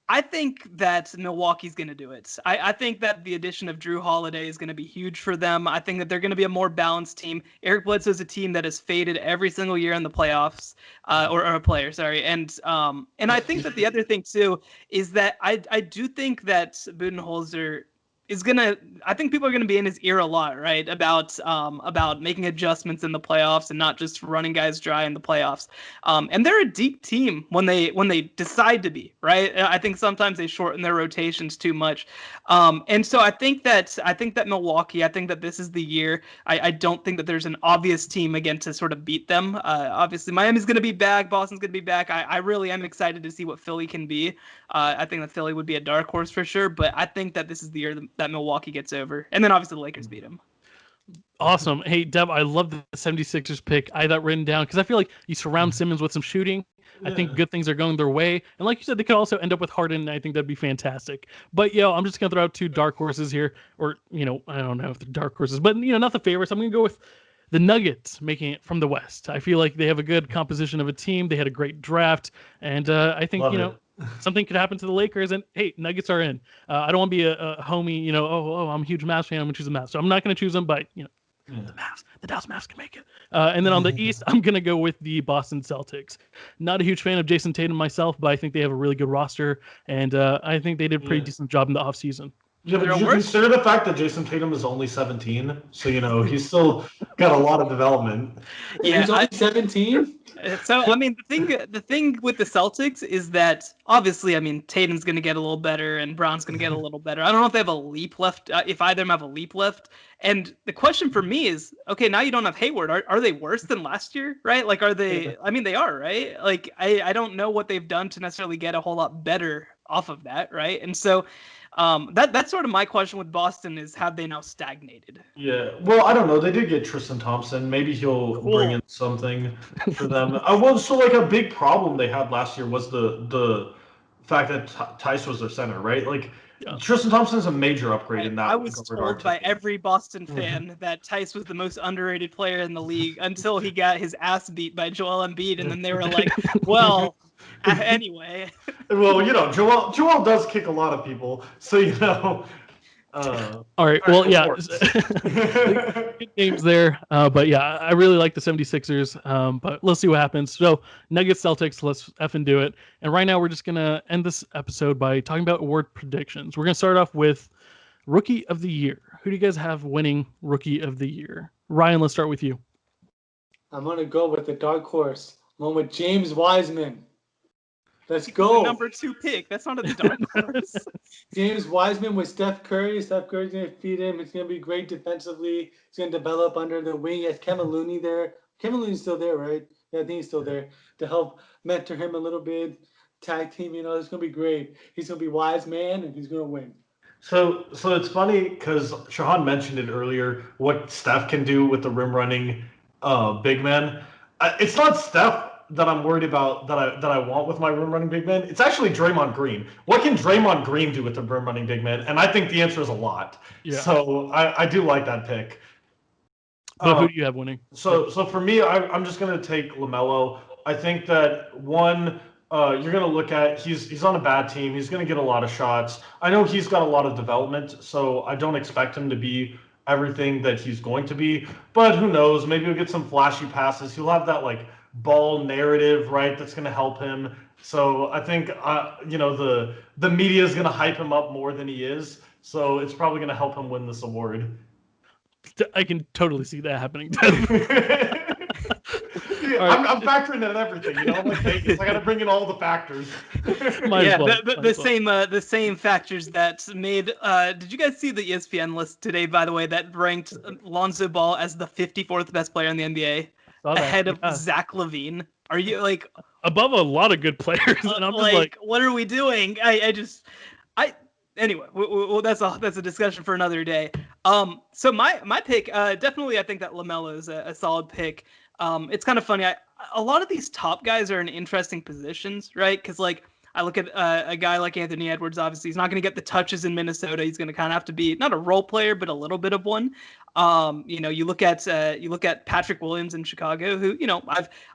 I think that Milwaukee's going to do it. I think that the addition of Drew Holiday is going to be huge for them. I think that they're going to be a more balanced team. Eric Bledsoe is a team that has faded every single year in the playoffs, or a player, sorry. And I think that the other thing too is that I do think that Budenholzer is gonna. I think people are gonna be in his ear a lot, right? About making adjustments in the playoffs and not just running guys dry in the playoffs. And they're a deep team when they decide to be, right? I think sometimes they shorten their rotations too much. And so I think that Milwaukee. I think that this is the year. I don't think that there's an obvious team again to sort of beat them. Obviously, Miami's gonna be back. Boston's gonna be back. I really am excited to see what Philly can be. I think that Philly would be a dark horse for sure, but I think that this is the year that Milwaukee gets over. And then obviously the Lakers beat them. Awesome. Hey, Deb, I love the 76ers pick. I had that written down because I feel like you surround Simmons with some shooting. I think good things are going their way. And like you said, they could also end up with Harden, and I think that'd be fantastic. But, I'm just going to throw out two dark horses here. Or, I don't know if they're dark horses, but, not the favorites. I'm going to go with the Nuggets making it from the West. I feel like they have a good composition of a team. They had a great draft. And I think, something could happen to the Lakers, and hey, Nuggets are in. I don't want to be a homie, I'm a huge Mavs fan, I'm going to choose the Mavs. So I'm not going to choose them, but, the Dallas Mavs can make it. And then on the East, I'm going to go with the Boston Celtics. Not a huge fan of Jason Tatum myself, but I think they have a really good roster, and I think they did a pretty decent job in the offseason. Yeah, but did you consider the fact that Jason Tatum is only 17? So, he's still got a lot of development. Yeah, he's only 17? So, I mean, the thing with the Celtics is that, obviously, I mean, Tatum's going to get a little better and Brown's going to get a little better. I don't know if they have a leap left, if either of them have a leap left. And the question for me is, okay, now you don't have Hayward. Are they worse than last year, right? Like, are they – I mean, they are, right? Like, I don't know what they've done to necessarily get a whole lot better off of that, right? And so – that's sort of my question with Boston is, have they now stagnated? Yeah, well, I don't know. They did get Tristan Thompson. Maybe he'll bring in something for them. So like a big problem they had last year was the fact that Tice was their center, right? Like Tristan Thompson's a major upgrade in that. I was told by every Boston fan that Tice was the most underrated player in the league until he got his ass beat by Joel Embiid, and then they were like, well. Anyway. Well, Joel does kick a lot of people, so all right. Well, yeah. Good names there. But yeah, I really like the 76ers. But let's see what happens. So Nuggets, Celtics, let's effing do it. And right now we're just going to end this episode by talking about award predictions. We're going to start off with Rookie of the Year. Who do you guys have winning Rookie of the Year? Ryan, let's start with you. I'm going to go with the dark horse. I'm going with James Wiseman. Let's go. The number 2 pick. That's not a dark horse. James Wiseman with Steph Curry. Steph Curry's going to feed him. It's going to be great defensively. He's going to develop under the wing. He has Kevin Looney there. Kevin Looney's still there, right? Yeah, I think he's still there to help mentor him a little bit. Tag team, it's going to be great. He's going to be wise man, and he's going to win. So it's funny because Shahan mentioned it earlier, what Steph can do with the rim running big man. It's not Steph that I'm worried about that I want with my rim running big man. It's actually Draymond Green. What can Draymond Green do with the rim running big man? And I think the answer is a lot. Yeah. So I do like that pick. But who do you have winning? So for me, I'm just gonna take LaMelo. I think that you're gonna look at he's on a bad team. He's gonna get a lot of shots. I know he's got a lot of development, so I don't expect him to be everything that he's going to be. But who knows? Maybe he'll get some flashy passes. He'll have that ball narrative, right? That's going to help him. So I think, the media is going to hype him up more than he is. So it's probably going to help him win this award. I can totally see that happening. I'm factoring in everything. I'm like Vegas. I got to bring in all the factors. The same factors that made. Did you guys see the ESPN list today? By the way, that ranked Lonzo Ball as the 54th best player in the NBA. Ahead of Zach LaVine. Are you above a lot of good players? And I'm just what are we doing? anyway, that's a discussion for another day. So my pick, definitely, I think that LaMelo is a solid pick. It's kind of funny. A lot of these top guys are in interesting positions, right? Because like I look at a guy like Anthony Edwards. Obviously, he's not going to get the touches in Minnesota. He's going to kind of have to be not a role player, but a little bit of one. You look at Patrick Williams in Chicago, who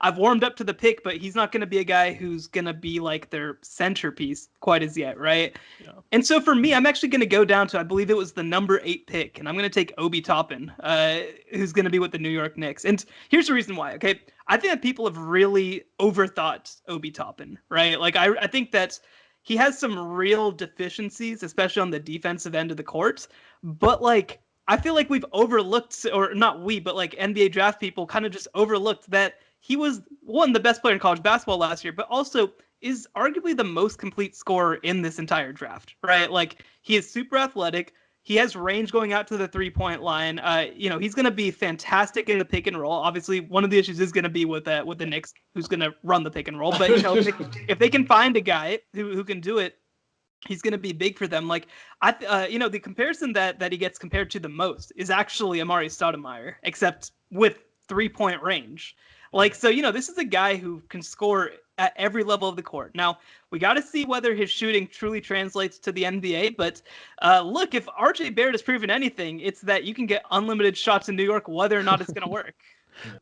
I've warmed up to the pick, but he's not going to be a guy who's going to be like their centerpiece quite as yet, right? Yeah. And so for me, I'm actually going to go down to, I believe it was the number 8 pick, and I'm going to take Obi Toppin, who's going to be with the New York Knicks. And here's the reason why. Okay, I think that people have really overthought Obi Toppin, right? Like I think that he has some real deficiencies, especially on the defensive end of the court, but like I feel like we've overlooked, or not we, but like NBA draft people kind of just overlooked that he was, one, the best player in college basketball last year, but also is arguably the most complete scorer in this entire draft, right? Like he is super athletic. He has range going out to the 3-point line. He's going to be fantastic in the pick and roll. Obviously, one of the issues is going to be with the Knicks, who's going to run the pick and roll. But if they can find a guy who can do it, he's going to be big for them. Like the comparison that he gets compared to the most is actually Amari Stoudemire, except with 3-point range. Like, so, this is a guy who can score at every level of the court. Now, we got to see whether his shooting truly translates to the NBA. But look, if RJ Barrett has proven anything, it's that you can get unlimited shots in New York, whether or not it's going to work.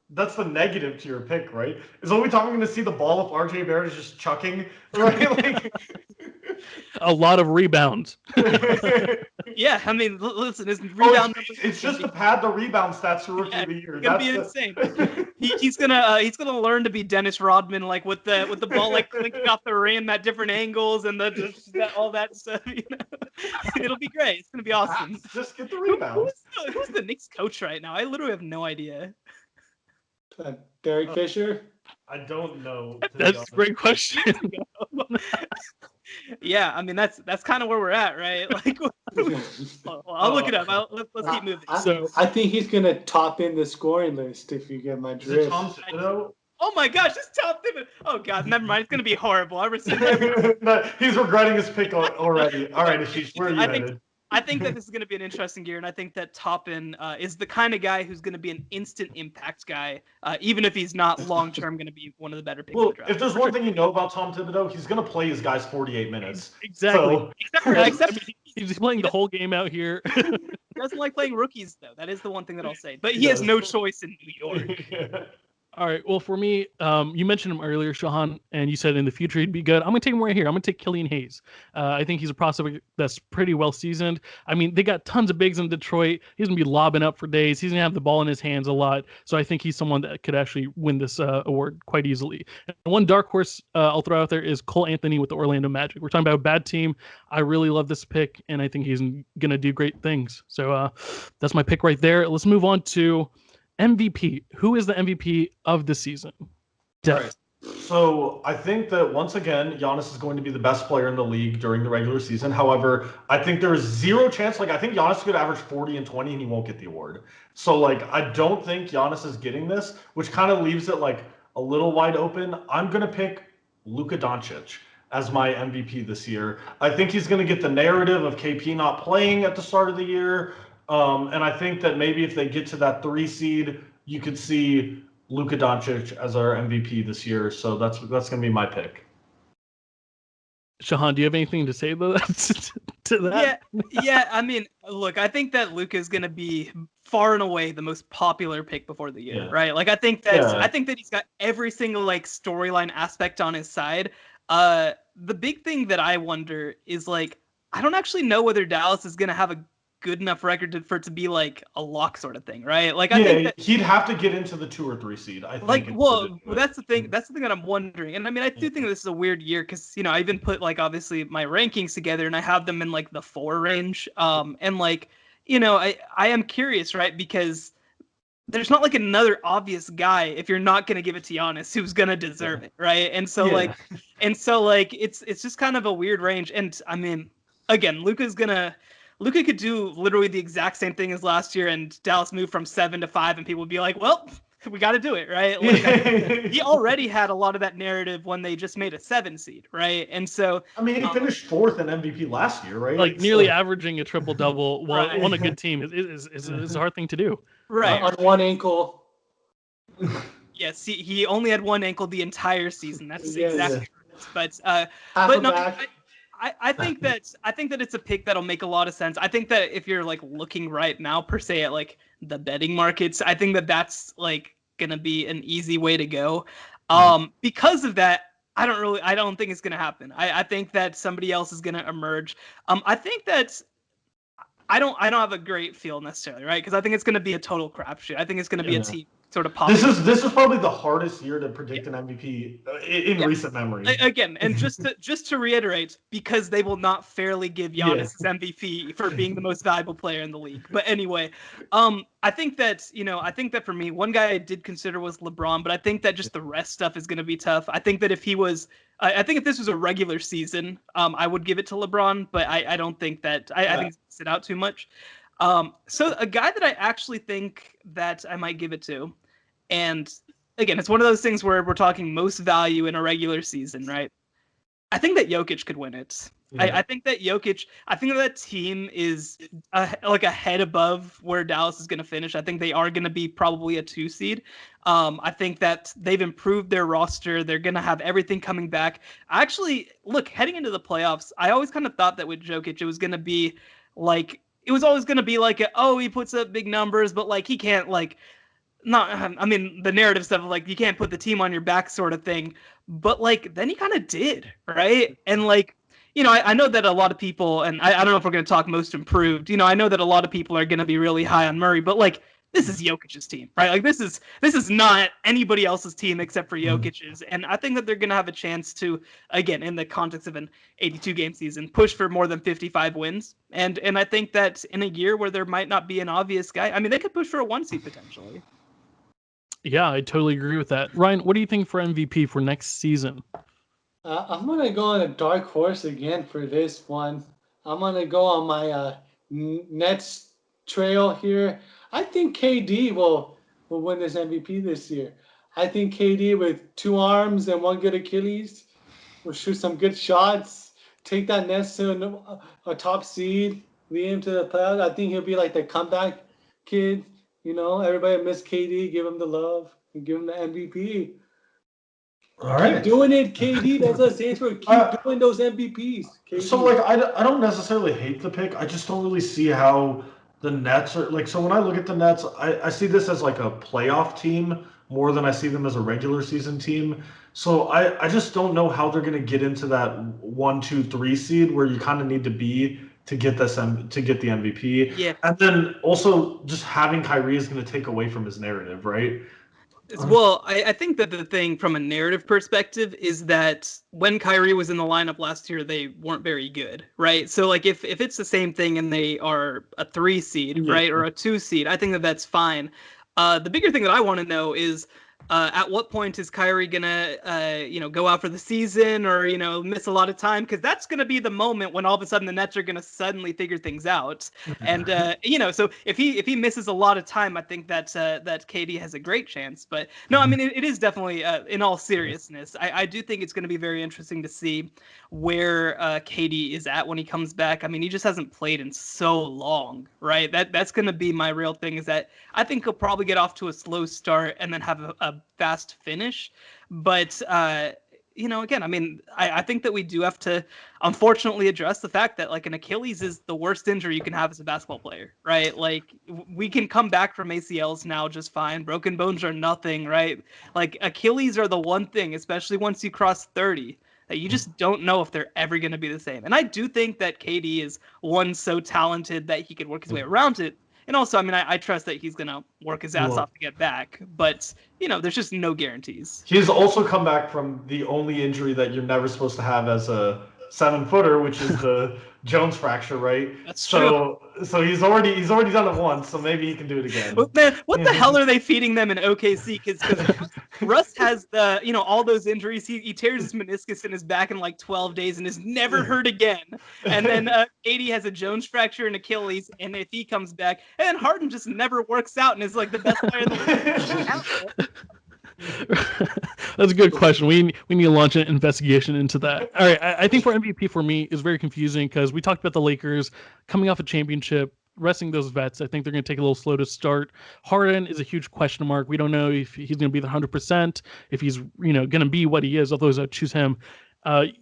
That's the negative to your pick, right? Is Obi Toppin going to see the ball if RJ Barrett is just chucking, right? Like a lot of rebounds. Yeah, I mean, listen, his rebound numbers. It's just to pad the rebound stats for rookie of the year. It's gonna be insane. He's gonna learn to be Dennis Rodman, like with the ball like clinking off the rim at different angles and all that stuff. It'll be great. It's gonna be awesome. Just get the rebound. Who's the Knicks coach right now? I literally have no idea. Derek Fisher. I don't know. That's a great question. Yeah, I mean that's kind of where we're at, right? Like, I'll look it up. Let's keep moving. I think he's gonna top in the scoring list if you get my drift. Oh my gosh, this top Thibodeau. Oh god, never mind. It's gonna be horrible. I rescind. No, he's regretting his pick already. All right, Ashish, where are you headed? I think that this is going to be an interesting year, and I think that Toppin is the kind of guy who's going to be an instant impact guy, even if he's not long-term going to be one of the better picks in the draft. If there's one thing you know about Tom Thibodeau, he's going to play his guys 48 minutes. Exactly. So. Except he's playing the whole game out here. He doesn't like playing rookies, though. That is the one thing that I'll say. But he has no choice in New York. All right. Well, for me, you mentioned him earlier, Shahan, and you said in the future he'd be good. I'm going to take him right here. I'm going to take Killian Hayes. I think he's a prospect that's pretty well seasoned. I mean, they got tons of bigs in Detroit. He's going to be lobbing up for days. He's going to have the ball in his hands a lot. So I think he's someone that could actually win this award quite easily. And one dark horse I'll throw out there is Cole Anthony with the Orlando Magic. We're talking about a bad team. I really love this pick, and I think he's going to do great things. So that's my pick right there. Let's move on to MVP. Who is the MVP of the season? Right. So I think that once again, Giannis is going to be the best player in the league during the regular season. However, I think there's zero chance. Like I think Giannis could average 40 and 20 and he won't get the award. So like I don't think Giannis is getting this, which kind of leaves it like a little wide open. I'm gonna pick Luka Doncic as my MVP this year. I think he's gonna get the narrative of KP not playing at the start of the year. And I think that maybe if they get to that 3 seed, you could see Luka Doncic as our MVP this year. So that's going to be my pick. Shahan, do you have anything to say to that? Yeah. I mean, look, I think that Luka is going to be far and away the most popular pick before the year, right? Like I think that he's got every single like storyline aspect on his side. The big thing that I wonder is like I don't actually know whether Dallas is going to have a good enough record for it to be like a lock sort of thing, right? Like I think that he'd have to get into the 2 or 3 seed. I think. Like, well, that's the thing. That's the thing that I'm wondering. And I mean, I do think this is a weird year because I even put like obviously my rankings together and I have them in like the 4 range. And like I am curious, right? Because there's not like another obvious guy if you're not gonna give it to Giannis who's gonna deserve it, right? And so like it's just kind of a weird range. And I mean, again, Luka could do literally the exact same thing as last year, and Dallas moved from 7 to 5, and people would be like, "Well, we got to do it, right? Like, he already had a lot of that narrative when they just made a 7 seed, right? And so, I mean, he finished fourth in MVP last year, right? Like nearly averaging a triple double Right. on a good team is a hard thing to do. right. On one ankle. Yes, he only had one ankle the entire season. That's Yes. exactly right. But Half but a no, back. I think that it's a pick that'll make a lot of sense. I think that if you're like looking right now per se at like the betting markets, I think that that's like gonna be an easy way to go. Because of that, I don't think it's gonna happen. I think that somebody else is gonna emerge. I think that I don't have a great feel necessarily, right? Because I think it's gonna be a total crapshoot. I think it's gonna be a team sort of popping. This is probably the hardest year to predict an MVP in recent memory. Again, and just to reiterate, because they will not fairly give Giannis his MVP for being the most valuable player in the league. But anyway, I think that for me, one guy I did consider was LeBron, but I think that just the rest stuff is going to be tough. I think that if this was a regular season, I would give it to LeBron, but I don't think that I think it's sit out too much. So a guy that I actually think that I might give it to, and again, it's one of those things where we're talking most value in a regular season, right? I think that Jokic could win it. Yeah. I think that that team is like a head above where Dallas is going to finish. I think they are going to be probably a 2 seed. I think that they've improved their roster. They're going to have everything coming back. Actually, look, heading into the playoffs, I always kind of thought that with Jokic, it was going to be like, it was always going to be like, he puts up big numbers, but like he can't like, the narrative stuff of like you can't put the team on your back sort of thing, but like then he kind of did, right? And like, I know that a lot of people, and I don't know if we're going to talk most improved, I know that a lot of people are going to be really high on Murray, but like this is Jokic's team, right? Like this is not anybody else's team except for Jokic's, and I think that they're going to have a chance to, again, in the context of an 82 game season, push for more than 55 wins, and I think that in a year where there might not be an obvious guy, I mean, they could push for a 1 seed potentially. Yeah, I totally agree with that. Ryan, what do you think for MVP for next season? I'm going to go on a dark horse again for this one. I'm going to go on my Nets trail here. I think KD will win this MVP this year. I think KD with 2 arms and 1 good Achilles will shoot some good shots, take that Nets to a top seed, lead him to the playoffs. I think he'll be like the comeback kid. Everybody miss KD, give him the love, and give him the MVP. All right. Keep doing it, KD. That's what it stands for. Keep doing those MVPs. KD. So, like, I don't necessarily hate the pick. I just don't really see how the Nets are, like, so when I look at the Nets, I see this as, like, a playoff team more than I see them as a regular season team. So I just don't know how they're going to get into that 1, 2, 3 seed where you kind of need to be to get the MVP. Yeah. And then also just having Kyrie is going to take away from his narrative, right? Well, I think that the thing from a narrative perspective is that when Kyrie was in the lineup last year, they weren't very good, right? So like if it's the same thing and they are a 3 seed, right, or a 2 seed, I think that that's fine. The bigger thing that I want to know is at what point is Kyrie gonna go out for the season or miss a lot of time, because that's gonna be the moment when all of a sudden the Nets are gonna suddenly figure things out. And so if he misses a lot of time, I think that KD has a great chance. But no, I mean it is definitely in all seriousness, I do think it's gonna be very interesting to see where KD is at when he comes back. I mean, he just hasn't played in so long, right? That's gonna be my real thing, is that I think he'll probably get off to a slow start and then have a fast finish. But again, I mean, I think that we do have to unfortunately address the fact that like an Achilles is the worst injury you can have as a basketball player, right? Like we can come back from ACLs now just fine. Broken bones are nothing, right? Like Achilles are the one thing, especially once you cross 30, that you just don't know if they're ever going to be the same. And I do think that KD is one so talented that he could work his way around it. And also, I mean, I trust that he's going to work his ass off to get back. But, there's just no guarantees. He's also come back from the only injury that you're never supposed to have as a 7-footer, which is the Jones fracture, right? That's true. So he's already done it once, so maybe he can do it again. But man, what the hell are they feeding them in OKC? Because Russ has all those injuries. He tears his meniscus in his back in like 12 days and is never hurt again. And then KD has a Jones fracture and Achilles, and if he comes back, and then Harden just never works out and is like the best player in the league. That's a good question. We need to launch an investigation into that. All right, I think for MVP for me is very confusing because we talked about the Lakers coming off a championship, resting those vets. I think they're going to take a little slow to start. Harden is a huge question mark. We don't know if he's going to be the 100%, if he's going to be what he is. Although I choose him.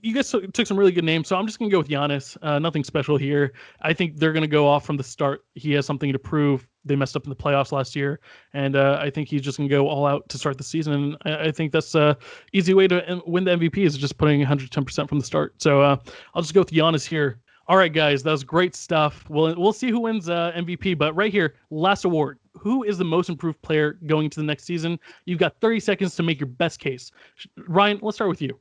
You guys took some really good names, so I'm just going to go with Giannis. Nothing special here. I think they're going to go off from the start. He has something to prove. They messed up in the playoffs last year, and I think he's just going to go all out to start the season. And I think that's an easy way to win the MVP is just putting 110% from the start. So I'll just go with Giannis here. All right, guys, that was great stuff. We'll see who wins MVP, but right here, last award. Who is the most improved player going into the next season? You've got 30 seconds to make your best case. Ryan, let's start with you.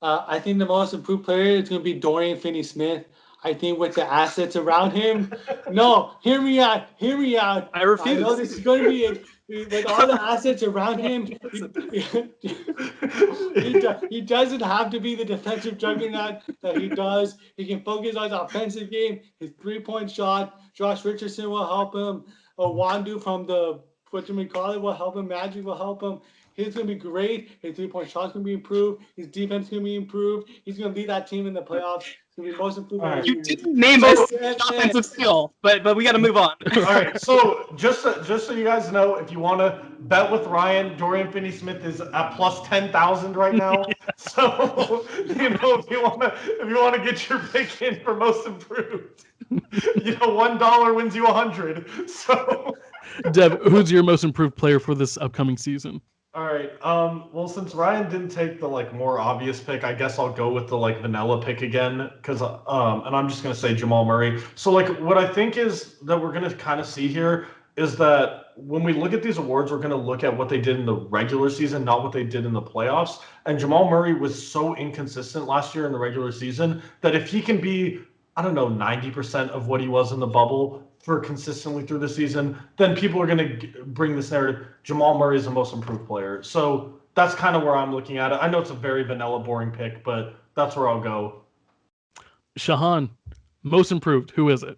I think the most improved player is going to be Dorian Finney-Smith. I think with the assets around him. No, hear me out. I refuse. I know this is going to be with all the assets around him. He doesn't have to be the defensive juggernaut that he does. He can focus on his offensive game. His 3-point shot. Josh Richardson will help him. Wandu from the will help him. Magic will help him. He's going to be great. His 3-point shot's going to be improved. His defense is going to be improved. He's going to lead that team in the playoffs. He's going to be most improved. Right. You didn't name a offensive skill, but we got to move on. All right. So just so you guys know, if you want to bet with Ryan, Dorian Finney-Smith is at plus 10,000 right now. So if you want to get your pick in for most improved, $1 wins you 100. So, Dev, who's your most improved player for this upcoming season? All right. Well, since Ryan didn't take the more obvious pick, I guess I'll go with the vanilla pick again, because and I'm just gonna say Jamal Murray. So what I think is that we're gonna kind of see here is that when we look at these awards, we're gonna look at what they did in the regular season, not what they did in the playoffs. And Jamal Murray was so inconsistent last year in the regular season that if he can be, 90% of what he was in the bubble for consistently through the season, then people are going to bring this narrative. Jamal Murray is the most improved player. So that's kind of where I'm looking at it. I know it's a very vanilla, boring pick, but that's where I'll go. Shahan, most improved. Who is it?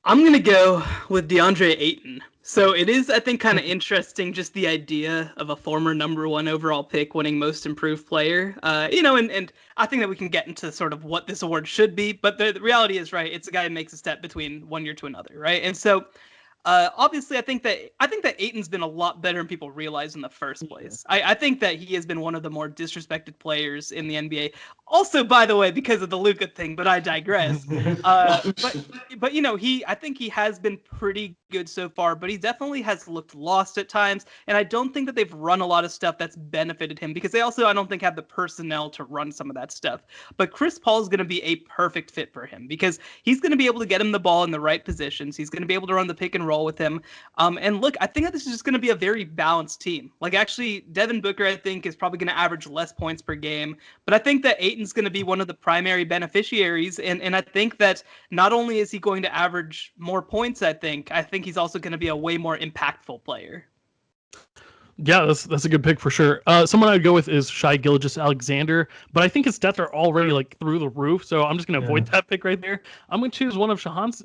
I'm going to go with DeAndre Ayton. So it is, I think, kind of interesting, just the idea of a former number 1 overall pick winning most improved player. And I think that we can get into sort of what this award should be. But the reality is, right, it's a guy who makes a step between one year to another, right? And so obviously, I think that Ayton's been a lot better than people realize in the first place. I think that he has been one of the more disrespected players in the NBA. Also, by the way, because of the Luka thing, but I digress. But I think he has been pretty good so far, but he definitely has looked lost at times. And I don't think that they've run a lot of stuff that's benefited him, because they also, I don't think, have the personnel to run some of that stuff. But Chris Paul is going to be a perfect fit for him, because he's going to be able to get him the ball in the right positions. He's going to be able to run the pick and roll with him. And look, I think that this is just going to be a very balanced team. Actually, Devin Booker, I think, is probably going to average less points per game. But I think that Ayton's going to be one of the primary beneficiaries. And I think that not only is he going to average more points, I think he's also going to be a way more impactful player. Yeah, that's a good pick for sure. Someone I'd go with is Shai Gilgeous-Alexander, but I think his stats are already through the roof, so I'm just going to avoid that pick right there. I'm going to choose one of Shahan's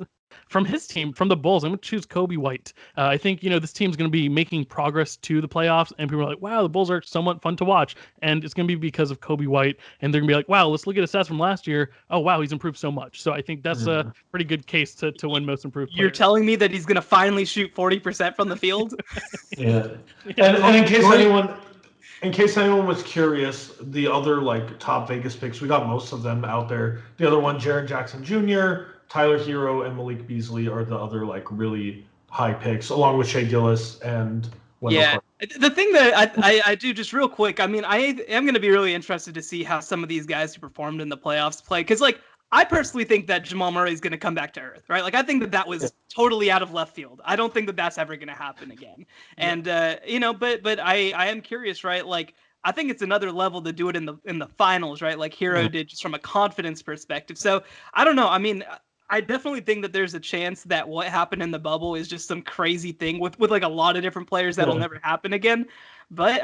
from his team, from the Bulls. I'm going to choose Kobe White. I think, this team's going to be making progress to the playoffs, and people are like, wow, the Bulls are somewhat fun to watch, and it's going to be because of Kobe White, and they're going to be like, wow, let's look at his stats from last year. Oh, wow, he's improved so much. So I think that's a pretty good case to win most improved player. You're telling me that he's going to finally shoot 40% from the field? Yeah. And in case anyone was curious, the other top Vegas picks, we got most of them out there. The other one, Jaren Jackson Jr., Tyler Hero, and Malik Beasley are the other really high picks, along with Shai Gilgeous and Wendell Carter. The thing that I do, just real quick, I am going to be really interested to see how some of these guys who performed in the playoffs play, because I personally think that Jamal Murray is going to come back to earth, right? I think that was totally out of left field. I don't think that that's ever going to happen again. And but I am curious, right? I think it's another level to do it in the finals, right? Hero did, just from a confidence perspective. So I don't know. I definitely think that there's a chance that what happened in the bubble is just some crazy thing with a lot of different players that'll never happen again. But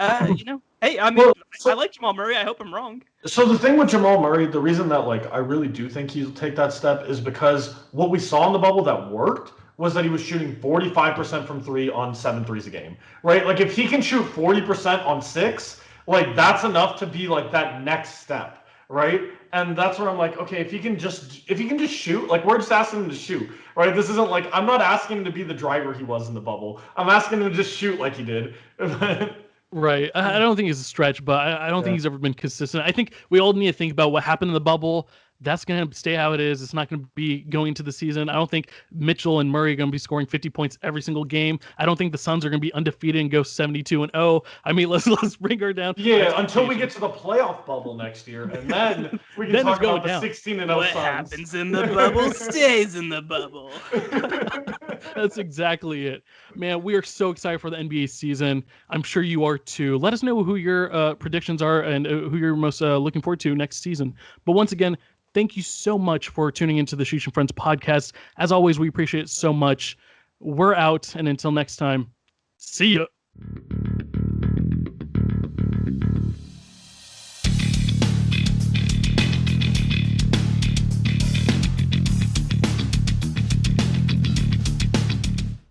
hey, I mean, Well, I like Jamal Murray. I hope I'm wrong. So the thing with Jamal Murray, the reason that like I really do think he'll take that step is because what we saw in the bubble that worked was that he was shooting 45% from three on 7 threes a game, right? Like if he can shoot 40% on 6, like that's enough to be like that next step, right? And that's where I'm like, okay, if he can just shoot, like we're just asking him to shoot, right? This isn't like I'm not asking him to be the driver he was in the bubble. I'm asking him to just shoot like he did. Right. I don't think he's a stretch, but I don't think he's ever been consistent. I think we all need to think about what happened in the bubble. That's going to stay how it is. It's not going to be going into the season. I don't think Mitchell and Murray are going to be scoring 50 points every single game. I don't think the Suns are going to be undefeated and go 72-0. I mean, let's bring her down. Yeah, until we get to the playoff bubble next year, and then we can talk about the 16-0 Suns. What happens in the bubble stays in the bubble. That's exactly it. Man, we are so excited for the NBA season. I'm sure you are too. Let us know who your predictions are and who you're most looking forward to next season. But once again, thank you so much for tuning into the Ashish and Friends podcast. As always, we appreciate it so much. We're out, and until next time, see ya.